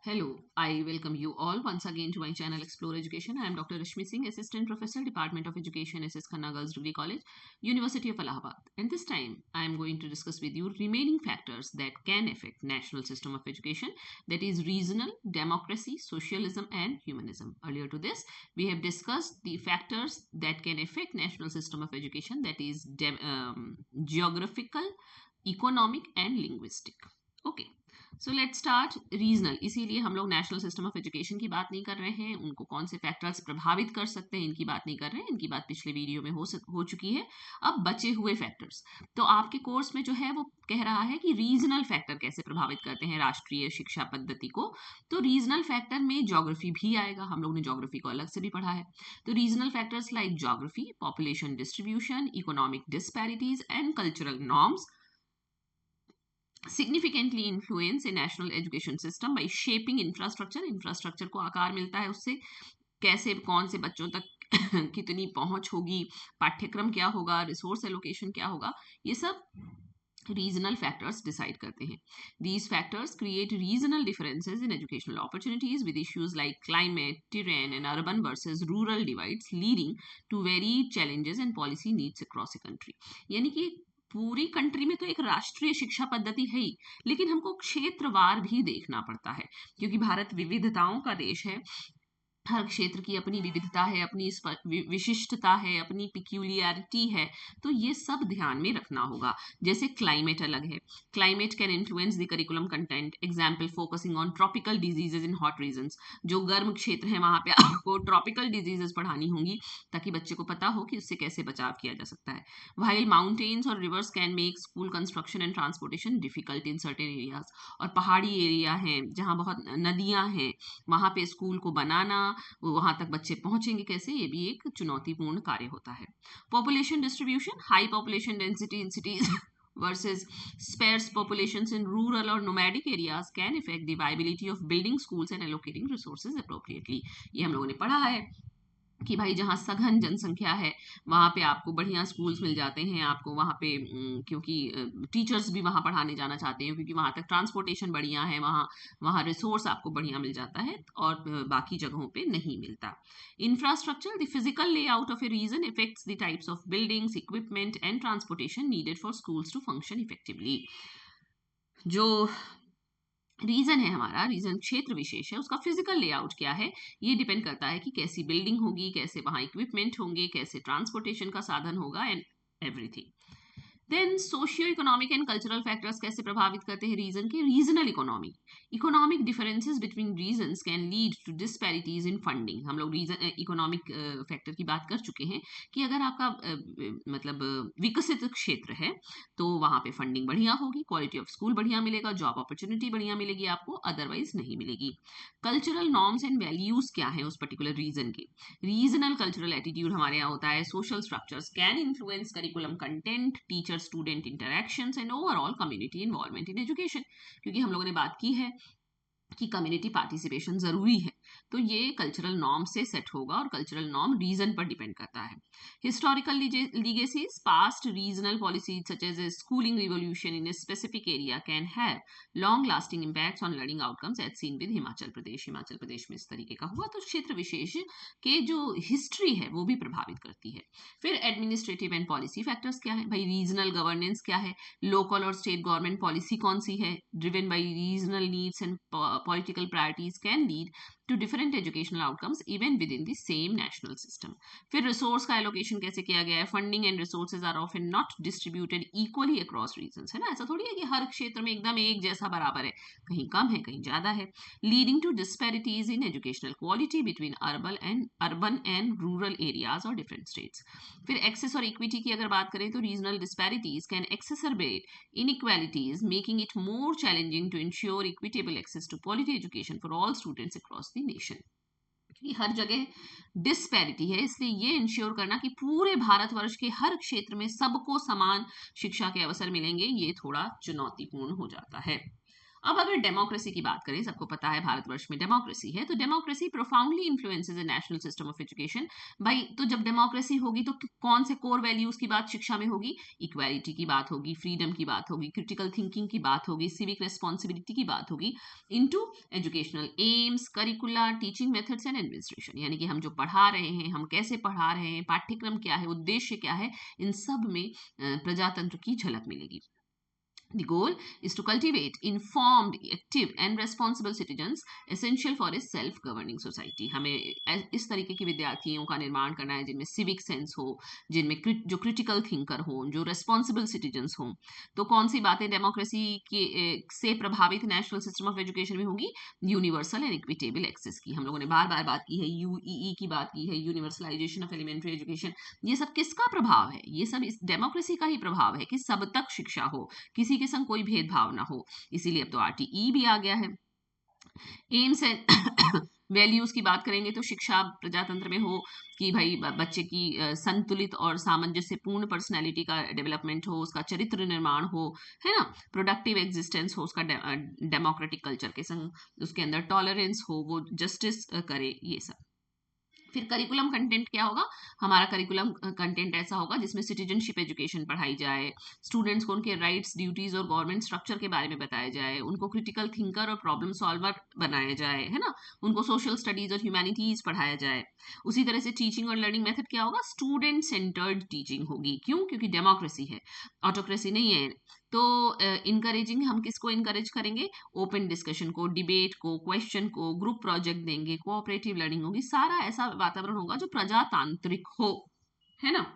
Hello, I welcome you all once again to my channel Explore Education. I am Dr. Rashmi Singh, Assistant Professor, Department of Education, SS Khanna Girls Degree College, University of Allahabad. And this time, I am going to discuss with you remaining factors that can affect national system of education, that is regional, democracy, socialism, and humanism. Earlier to this, we have discussed the factors that can affect national system of education, that is geographical, economic, and linguistic. Okay. So let start regional, इसीलिए हम लोग national system of education की बात नहीं कर रहे हैं, उनको कौन से फैक्टर्स प्रभावित कर सकते हैं इनकी बात नहीं कर रहे हैं, इनकी बात पिछले वीडियो में हो चुकी है। अब बचे हुए फैक्टर्स, तो आपके कोर्स में जो है वो कह रहा है कि रीजनल फैक्टर कैसे प्रभावित करते हैं राष्ट्रीय शिक्षा पद्धति को। तो रीजनल फैक्टर में ज्योग्राफी भी आएगा, हम लोग ने ज्योग्राफी को अलग से भी पढ़ा है। तो regional factors like geography, population distribution, economic disparities and cultural norms significantly influence a national education system by shaping infrastructure को आकार मिलता है उससे, कैसे कौन से बच्चों तक कितनी पहुंच होगी, पाठ्यक्रम क्या होगा, रिसोर्स एलोकेशन क्या होगा, ये सब रीजनल फैक्टर्स डिसाइड करते हैं। These factors create regional differences in educational opportunities with issues like climate, terrain and urban versus rural divides leading to varied challenges and policy needs across a country। यानी कि पूरी country में तो एक राष्ट्रीय शिक्षा पद्धति है ही, लेकिन हमको क्षेत्रवार भी देखना पड़ता है, क्योंकि भारत विविधताओं का देश है। हर क्षेत्र की अपनी विविधता है, अपनी विशिष्टता है, अपनी पिक्यूलियरिटी है, तो ये सब ध्यान में रखना होगा। जैसे क्लाइमेट अलग है, climate can influence the curriculum content, example focusing on tropical diseases in hot regions. जो गर्म क्षेत्र है वहां पे आपको ट्रॉपिकल डिजीजेज पढ़ानी होंगी, ताकि बच्चे को पता हो कि उससे कैसे बचाव किया जा सकता है। व्हाइल माउंटेन्स और reverse can make school construction and transportation difficult in certain areas. और पहाड़ी एरिया है जहाँ बहुत नदियां हैं, वहां पे स्कूल को बनाना, वहां तक बच्चे पहुंचेंगे कैसे, ये भी एक चुनौतीपूर्ण कार्य होता है। Population distribution, high population density in cities versus sparse populations in rural or nomadic areas can affect the viability of building schools and allocating resources appropriately। ये हम लोगों ने पढ़ा है कि भाई जहाँ सघन जनसंख्या है वहाँ पे आपको बढ़िया स्कूल्स मिल जाते हैं, आपको वहाँ पे क्योंकि टीचर्स भी वहाँ पढ़ाने जाना चाहते हैं, क्योंकि वहाँ तक ट्रांसपोर्टेशन बढ़िया है, वहाँ वहाँ रिसोर्स आपको बढ़िया मिल जाता है और बाकी जगहों पे नहीं मिलता। Infrastructure, the physical layout of a region effects the types of buildings, equipment and transportation needed for schools to function effectively. जो रीजन है हमारा, रीजन क्षेत्र विशेष है, उसका फिजिकल लेआउट क्या है, ये डिपेंड करता है कि कैसी बिल्डिंग होगी, कैसे वहां इक्विपमेंट होंगे, कैसे ट्रांसपोर्टेशन का साधन होगा and everything. Then socio economic and cultural factors कैसे प्रभावित करते हैं रीजन के। Regional economy, economic differences between regions can lead to disparities in funding. हम लोग रीजन इकोनॉमिक फैक्टर की बात कर चुके हैं कि अगर आपका मतलब विकसित क्षेत्र है तो वहां पे फंडिंग बढ़िया होगी, क्वालिटी ऑफ स्कूल बढ़िया मिलेगा, जॉब अपॉर्चुनिटी बढ़िया मिलेगी आपको, अदरवाइज नहीं मिलेगी। कल्चरल नॉर्म्स एंड वैल्यूज क्या है उस पर्टिकुलर रीजन के। रीजनल कल्चरल एटीट्यूड हमारे यहाँ होता है। Social structures can influence curriculum content, teacher student interactions and overall community involvement in education. क्योंकि हम लोगों ने बात की है कि कम्युनिटी पार्टिसिपेशन जरूरी है, तो ये कल्चरल नॉर्म से सेट होगा और कल्चरल नॉर्म रीजन पर डिपेंड करता है। Historical legacies, past regional policies such as a schooling revolution in a specific area can have long lasting impacts on learning outcomes as seen with Himachal Pradesh. Himachal Pradesh में इस तरीके का हुआ, तो क्षेत्र विशेष के जो हिस्ट्री है वो भी प्रभावित करती है। फिर एडमिनिस्ट्रेटिव एंड पॉलिसी फैक्टर्स क्या है भाई, रीजनल गवर्नेंस क्या है, लोकल और स्टेट गवर्नमेंट पॉलिसी कौन सी है, driven by regional needs and political priorities can lead to different educational outcomes even within the same national system। फिर रिसोर्स का एलोकेशन कैसे किया गया है, funding and resources are often not distributed equally across regions, है ना, ऐसा थोड़ी है कि हर क्षेत्र में एकदम एक जैसा बराबर है, कहीं कम है कहीं ज्यादा है, leading to disparities in educational quality between urban and rural areas और डिफरेंट स्टेट्स। फिर एक्सेस और इक्विटी की अगर बात करें तो regional disparities can exacerbate inequalities, making it more challenging to ensure equitable access to quality education for all students across the nation। क्योंकि हर जगह डिस्पैरिटी है, इसलिए ये इंश्योर करना कि पूरे भारतवर्ष के हर क्षेत्र में सबको समान शिक्षा के अवसर मिलेंगे, ये थोड़ा चुनौतीपूर्ण हो जाता है। अब अगर डेमोक्रेसी की बात करें, सबको पता है भारतवर्ष में डेमोक्रेसी है, तो democracy profoundly influences the national system of education. भाई तो जब डेमोक्रेसी होगी तो कौन से कोर वैल्यूज की बात शिक्षा में होगी? इक्वालिटी की बात होगी, फ्रीडम की बात होगी, क्रिटिकल थिंकिंग की बात होगी, सिविक रेस्पॉन्सिबिलिटी की बात होगी, into educational AIIMS, करिकुला, teaching methods and administration. यानी कि हम जो पढ़ा रहे हैं, हम कैसे पढ़ा रहे हैं, पाठ्यक्रम क्या है, उद्देश्य क्या है, इन सब में प्रजातंत्र की झलक मिलेगी। The goal is to cultivate informed, active and responsible citizens essential for a self-governing society। हमें इस तरीके के विद्यार्थियों का निर्माण करना है जिनमें सिविक सेंस हो, जिनमें जो क्रिटिकल थिंकर हो, जो रेस्पॉन्सिबल सिटीजन्स हो। तो कौन सी बातें डेमोक्रेसी के से प्रभावित नेशनल सिस्टम ऑफ एजुकेशन में होंगी? यूनिवर्सल एंड इक्विटेबल एक्सेस की हम लोगों ने बार बार बात की है, यूईई की बात की है, यूनिवर्सलाइजेशन ऑफ एलिमेंट्री एजुकेशन। ये सब किसका प्रभाव है? ये सब इस डेमोक्रेसी का ही प्रभाव है कि सब तक शिक्षा हो, किसी के संग कोई भेदभाव ना हो। इसीलिए अब तो आरटीई भी आ गया है। एम्स एंड वैल्यूज की बात करेंगे तो शिक्षा प्रजातंत्र में हो कि भाई बच्चे की संतुलित और सामंजस्यपूर्ण पर्सनैलिटी का डेवलपमेंट हो, उसका चरित्र निर्माण हो, है ना, प्रोडक्टिव एग्जिस्टेंस हो, उसका डेमोक्रेटिक कल्चर के संग उसके अंदर टॉलरेंस हो, वो जस्टिस करे, ये सब। फिर करिकुलम कंटेंट क्या होगा? हमारा करिकुलम कंटेंट ऐसा होगा जिसमें सिटीजनशिप एजुकेशन पढ़ाई जाए, स्टूडेंट्स को उनके राइट्स, ड्यूटीज और गवर्नमेंट स्ट्रक्चर के बारे में बताया जाए, उनको क्रिटिकल थिंकर और प्रॉब्लम सॉल्वर बनाया जाए, है ना, उनको सोशल स्टडीज और ह्यूमैनिटीज पढ़ाया जाए। उसी तरह से टीचिंग और लर्निंग मेथड क्या होगा? स्टूडेंट सेंटर्ड टीचिंग होगी। क्यों? क्योंकि डेमोक्रेसी है, ऑटोक्रेसी नहीं है। तो इनकरेजिंग, हम किसको इनकरेज करेंगे? ओपन डिस्कशन को, डिबेट को, क्वेश्चन को, ग्रुप प्रोजेक्ट देंगे, कोऑपरेटिव लर्निंग होगी, सारा ऐसा वातावरण होगा जो प्रजातांत्रिक हो, है ना।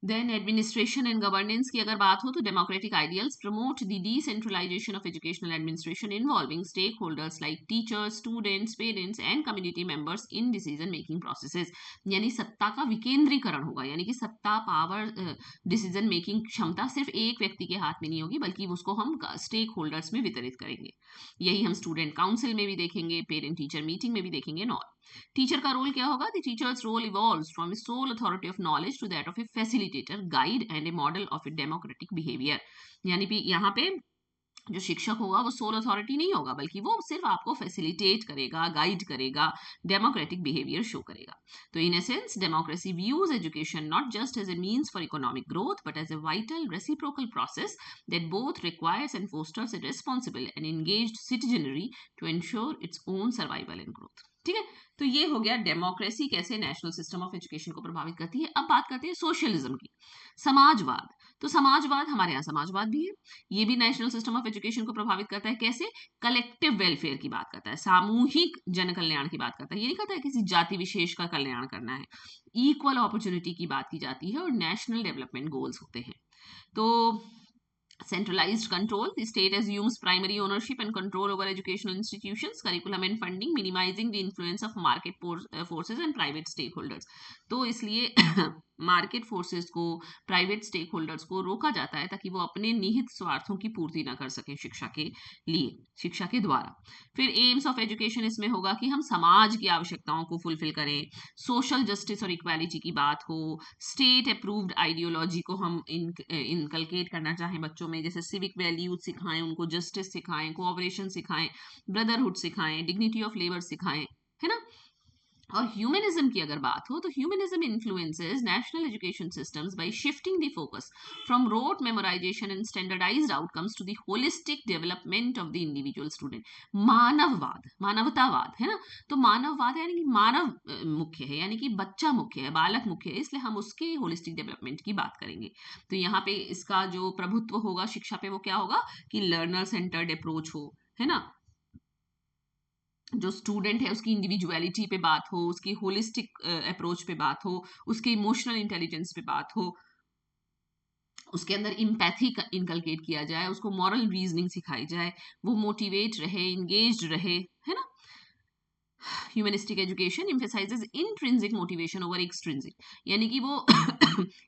देन एडमिनिस्ट्रेशन एंड गवर्नेंस की अगर बात हो तो democratic ideals promote the decentralization of educational administration involving stakeholders like teachers, students, parents and community members in decision making processes. यानी सत्ता का विकेंद्रीकरण होगा, यानी कि सत्ता, पावर, डिसीजन मेकिंग क्षमता सिर्फ एक व्यक्ति के हाथ में नहीं होगी, बल्कि उसको हम स्टेक होल्डर्स में वितरित करेंगे। यही हम स्टूडेंट काउंसिल में भी देखेंगे, पेरेंट टीचर मीटिंग में भी देखेंगे, नॉट। टीचर का रोल क्या होगा? The teacher's role evolves from a sole authority of knowledge to that of a facilitator, guide and a model of a democratic behaviour. यानी कि यहाँ पे जो शिक्षक होगा वो सोल अथॉरिटी नहीं होगा, बल्कि वो सिर्फ आपको फैसिलिटेट करेगा, गाइड करेगा, डेमोक्रेटिक बिहेवियर शो करेगा। तो in essence democracy views education not just as a means for economic growth but as a vital reciprocal process that both requires and fosters a responsible and engaged citizenry to ensure its own survival and growth. ठीक है, तो ये हो गया democracy कैसे national system of education को प्रभावित करती है। अब बात करते हैं सोशलिज्म की, समाजवाद। तो समाजवाद, हमारे यहाँ समाजवाद भी है, ये भी नेशनल सिस्टम ऑफ एजुकेशन को प्रभावित करता है। कैसे? कलेक्टिव वेलफेयर की बात करता है, सामूहिक जन कल्याण की बात करता है। ये नहीं कहता है किसी जाति विशेष का कल्याण करना है। इक्वल अपॉर्चुनिटी की बात की जाती है और नेशनल डेवलपमेंट गोल्स होते हैं। तो centralized control, the state assumes primary ownership and control over educational institutions, curriculum and funding, minimizing the influence of market forces and private stakeholders। तो इसलिए मार्केट फोर्सेस को, प्राइवेट स्टेक होल्डर्स को रोका जाता है ताकि वो अपने निहित स्वार्थों की पूर्ति ना कर सके शिक्षा के लिए, शिक्षा के द्वारा। फिर एम्स ऑफ एजुकेशन इसमें होगा कि हम समाज की आवश्यकताओं को फुलफिल करें, सोशल जस्टिस और इक्वालिटी की बात हो, स्टेट अप्रूव्ड आइडियोलॉजी को हम इनकलकेट करना चाहें बच्चों में, जैसे सिविक वैल्यूज सिखाएं, उनको जस्टिस सिखाएं, कोऑपरेशन सिखाएं, ब्रदरहुड सिखाएं, डिग्निटी ऑफ लेबर सिखाएं, है ना। और ह्यूमनिज्म की अगर बात हो तो humanism influences national education systems by shifting the focus from rote memorization and standardized outcomes to the holistic development of the individual student. मानववाद, मानवतावाद, है ना। तो मानववाद यानी कि मानव मुख्य है, यानी कि बच्चा मुख्य है, बालक मुख्य है, इसलिए हम उसके होलिस्टिक डेवलपमेंट की बात करेंगे। तो यहाँ पे इसका जो प्रभुत्व होगा शिक्षा पे वो क्या होगा कि लर्नर सेंटर्ड अप्रोच हो, है ना, जो स्टूडेंट है उसकी इंडिविजुअलिटी पे बात हो, उसकी होलिस्टिक अप्रोच पे बात हो, उसके इमोशनल इंटेलिजेंस पे बात हो, उसके अंदर इम्पैथी इनकलकेट किया जाए, उसको मॉरल रीजनिंग सिखाई जाए, वो मोटिवेट रहे, इंगेज्ड रहे, है ना। Humanistic education emphasises intrinsic motivation over extrinsic, यानी कि वो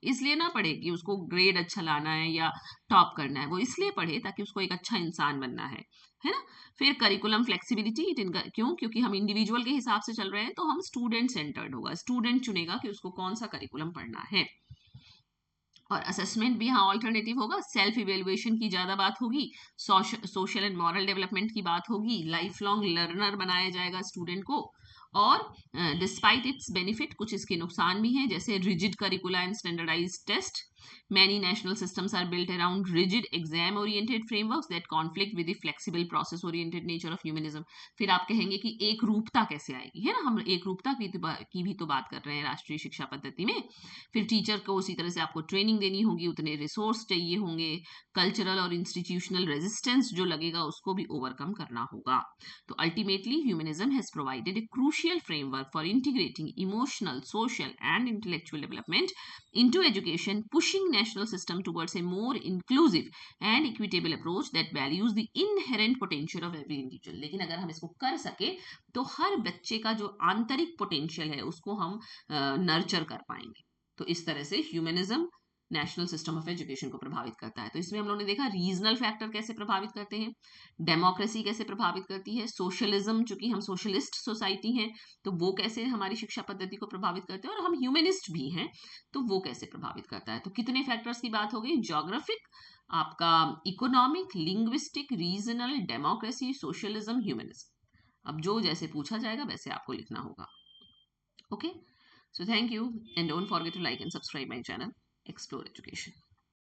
इसलिए ना पढ़े कि उसको ग्रेड अच्छा लाना है या टॉप करना है, वो इसलिए पढ़े ताकि उसको एक अच्छा इंसान बनना है ना। फिर करिकुलम फ्लेक्सिबिलिटी, क्यों? क्योंकि हम इंडिविजुअल के हिसाब से चल रहे हैं, तो हम स्टूडेंट सेंटर्ड होगा, स्टूडेंट चुनेगा कि उसको कौन सा करिकुलम पढ़ना है। और असेसमेंट भी यहाँ ऑल्टरनेटिव होगा, सेल्फ इवेल्युएशन की ज़्यादा बात होगी, सोशल एंड मॉरल डेवलपमेंट की बात होगी, लाइफ लॉन्ग लर्नर बनाया जाएगा स्टूडेंट को। और डिस्पाइट इट्स बेनिफिट कुछ इसके नुकसान भी हैं, जैसे rigid curricula and standardized test. Many national systems are built around rigid exam-oriented frameworks that conflict with the flexible process-oriented nature of humanism. फिर आप कहेंगे कि एक रूपता कैसे आएगी, है ना, हम एक रूपता की भी तो बात कर रहे हैं राष्ट्रीय शिक्षा पद्धति में। फिर टीचर को उसी तरह से आपको ट्रेनिंग देनी होगी, उतने रिसोर्स चाहिए होंगे, कल्चरल और इंस्टीट्यूशनल रेजिस्टेंस जो लगेगा उसको भी ओवरकम करना होगा। तो ultimately humanism has provided a crucial framework for integrating emotional, social and intellectual development into education, pushing national system towards a more inclusive and equitable approach that values the inherent potential of every individual. लेकिन अगर हम इसको कर सके तो हर बच्चे का जो आंतरिक पोटेंशियल है उसको हम नर्चर कर पाएंगे। तो इस तरह से humanism national system of education को प्रभावित करता है। तो इसमें हम लोगों ने देखा रीजनल फैक्टर कैसे प्रभावित करते हैं, डेमोक्रेसी कैसे प्रभावित करती है, सोशलिज्म, चूंकि हम सोशलिस्ट सोसाइटी हैं तो वो कैसे हमारी शिक्षा पद्धति को प्रभावित करते हैं, और हम ह्यूमनिस्ट भी हैं तो वो कैसे प्रभावित करता है। तो कितने फैक्टर्स की बात हो गई, ज्योग्राफिक, आपका economic, linguistic, regional, democracy, socialism, humanism. अब जो जैसे पूछा जाएगा वैसे आपको लिखना होगा। Okay, so thank you and don't forget to like and subscribe my channel Explore Education.